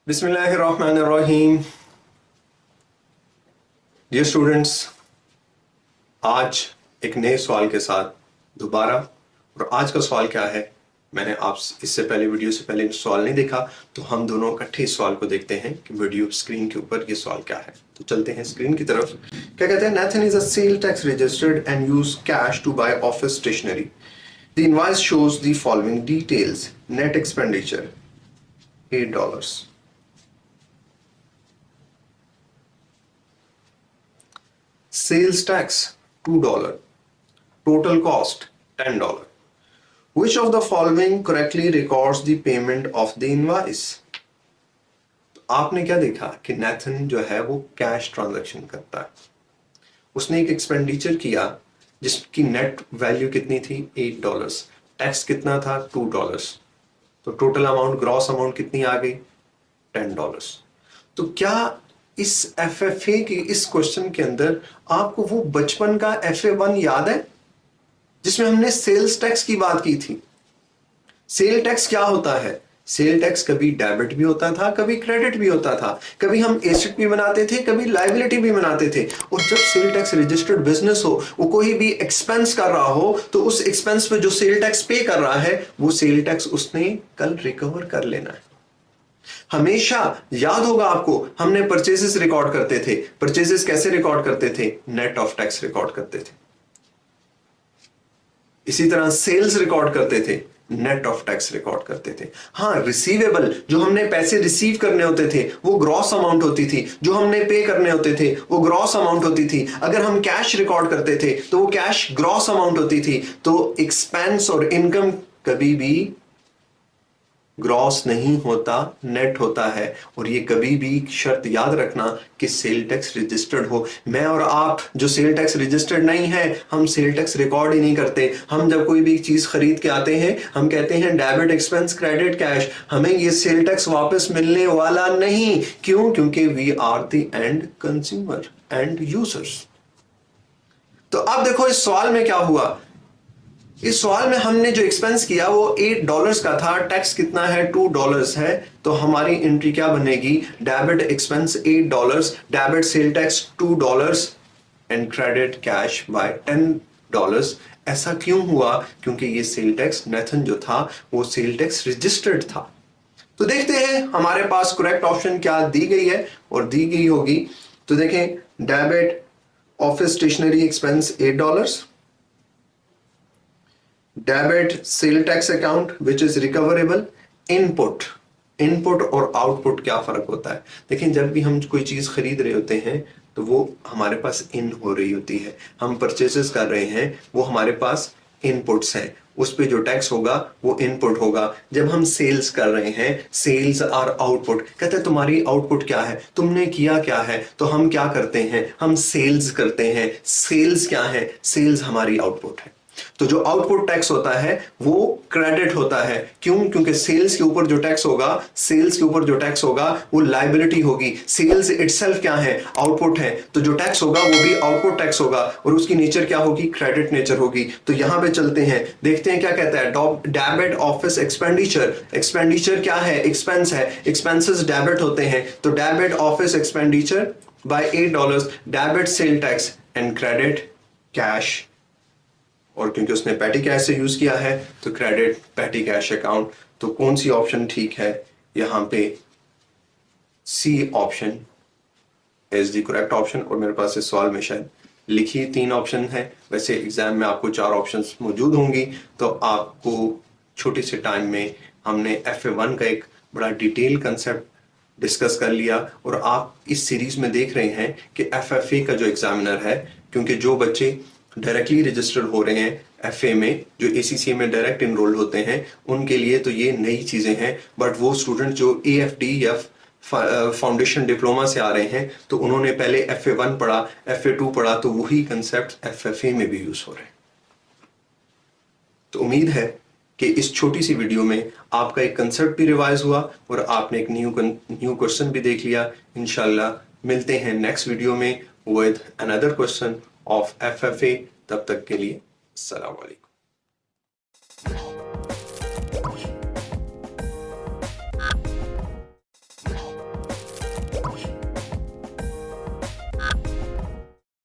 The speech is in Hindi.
बिस्मिल्लाहिर्रहमानिर्रहीम। डियर स्टूडेंट्स, आज एक नए सवाल के साथ दोबारा। और आज का सवाल क्या है, मैंने आप इससे पहले वीडियो से पहले सवाल नहीं देखा, तो हम दोनों इकट्ठे इस सवाल को देखते हैं कि वीडियो स्क्रीन के ऊपर ये सवाल क्या है। तो चलते हैं स्क्रीन की तरफ। क्या कहते हैं, Nathan is a sale tax registered and use cash to buy office stationery. The invoice shows the following details. Net expenditure $8, sales tax $2, total cost $10. Which of the following correctly records the payment of the invoice? तो आपने क्या देखा कि नेथन जो है वो कैश ट्रांजैक्शन करता है। उसने एक एक्सपेंडिचर किया जिसकी नेट वैल्यू कितनी थी, $8। टैक्स कितना था, $2। तो टोटल अमाउंट, ग्रॉस अमाउंट कितनी आ गई, $10। तो क्या इस FFA के इस क्वेश्चन के अंदर आपको वो बचपन का FA1 याद है जिसमें हमने सेल्स टैक्स की बात की थी। सेल टैक्स क्या होता है, सेल टैक्स कभी डेबिट भी होता था, कभी क्रेडिट भी होता था, कभी हम एसेट भी बनाते थे, कभी लायबिलिटी भी बनाते थे। और जब सेल टैक्स रजिस्टर्ड बिजनेस हो, वो कोई भी एक्सपेंस कर रहा हो, तो उस एक्सपेंस पे जो सेल टैक्स पे कर रहा है वो सेल टैक्स उसने कल रिकवर कर लेना है। हमेशा याद होगा आपको, हमने परचेसेस रिकॉर्ड करते थे। परचेसेस कैसे रिकॉर्ड करते थे, नेट ऑफ टैक्स रिकॉर्ड करते थे। इसी तरह सेल्स रिकॉर्ड करते थे, नेट ऑफ टैक्स रिकॉर्ड करते थे। हाँ, रिसीवेबल, जो हमने पैसे रिसीव करने होते थे वो ग्रॉस अमाउंट होती थी, जो हमने पे करने होते थे वो ग्रॉस अमाउंट होती थी। अगर हम कैश रिकॉर्ड करते थे तो वो कैश ग्रॉस अमाउंट होती थी। तो एक्सपेंस और इनकम कभी भी ग्रॉस नहीं होता, नेट होता है। और ये कभी भी शर्त याद रखना कि सेल टैक्स रजिस्टर्ड हो। मैं और आप जो सेल टैक्स रजिस्टर्ड नहीं है, हम सेल टैक्स रिकॉर्ड ही नहीं करते। हम जब कोई भी चीज खरीद के आते हैं, हम कहते हैं डेबिट, एक्सपेंस, क्रेडिट, कैश। हमें ये सेल टैक्स वापस मिलने वाला नहीं। क्यों? क्योंकि we are the end consumer and users. तो अब देखो इस सवाल में क्या हुआ। इस सवाल में हमने जो एक्सपेंस किया वो $8 का था, टैक्स कितना है, $2 है। तो हमारी एंट्री क्या बनेगी, debit expense $8, debit sale tax $2 and credit cash by $10। ऐसा क्यों हुआ? क्योंकि ये सेल टैक्स नेथन जो था वो सेल टैक्स रजिस्टर्ड था। तो देखते हैं हमारे पास करेक्ट ऑप्शन क्या दी गई है, और दी गई होगी तो देखें, debit office stationery expense $8, debit sale tax account which is recoverable, input और आउटपुट क्या फर्क होता है। देखिए, जब भी हम कोई चीज खरीद रहे होते हैं तो वो हमारे पास इन हो रही होती है, हम परचेसेस कर रहे हैं, वो हमारे पास इनपुट्स हैं, उस पे जो टैक्स होगा वो इनपुट होगा। जब हम सेल्स कर रहे हैं, सेल्स आर आउटपुट। कहते हैं तुम्हारी आउटपुट क्या है, तुमने किया क्या है। तो हम क्या करते हैं, हम सेल्स करते हैं। सेल्स क्या है, सेल्स हमारी आउटपुट है। तो जो आउटपुट टैक्स होता है वो क्रेडिट होता है। क्यों? क्योंकि सेल्स के ऊपर जो टैक्स होगा, सेल्स के ऊपर जो टैक्स होगा वो लायबिलिटी होगी। सेल्स इटसेल्फ क्या है, आउटपुट है। तो जो टैक्स होगा वो भी आउटपुट टैक्स होगा, और उसकी नेचर क्या होगी, क्रेडिट नेचर होगी। तो यहां पे चलते हैं, देखते हैं क्या कहता है। डेबिट ऑफिस एक्सपेंडिचर, एक्सपेंडिचर क्या है, एक्सपेंस है, एक्सपेंसेस डेबिट होते हैं। तो debit office expenditure bye $8, debit sale tax and credit cash. और क्योंकि उसने पैटी कैश से यूज किया है तो क्रेडिट पैटी कैश अकाउंट। तो कौन सी ऑप्शन ठीक है, यहां पे C option is the correct option. और मेरे पास इस सवाल में शायद लिखी 3 ऑप्शन है, वैसे एग्जाम में आपको 4 ऑप्शंस मौजूद होंगी। तो आपको छोटे से टाइम में हमने FA1 का एक बड़ा डिटेल कंसेप्ट डिस्कस कर लिया। और आप इस सीरीज में देख रहे हैं कि FFA का जो एग्जामिनर है, क्योंकि जो बच्चे डायरेक्टली रजिस्टर्ड हो रहे हैं FA में, जो ACCA में डायरेक्ट इनरोल होते हैं, उनके लिए तो ये नई चीजें हैं। बट वो स्टूडेंट जो AFD या फाउंडेशन डिप्लोमा से आ रहे हैं, तो उन्होंने पहले FA1 पढ़ा, FA2 पढ़ा, तो वही कंसेप्ट FFA में भी यूज हो रहे हैं। तो उम्मीद है कि इस छोटी सी वीडियो में आपका एक कंसेप्ट भी रिवाइज हुआ और आपने एक न्यू क्वेश्चन भी देख लिया। इंशाल्लाह मिलते हैं नेक्स्ट वीडियो में with another question of FFA। तब तक के लिए अस्सलाम वालेकुम।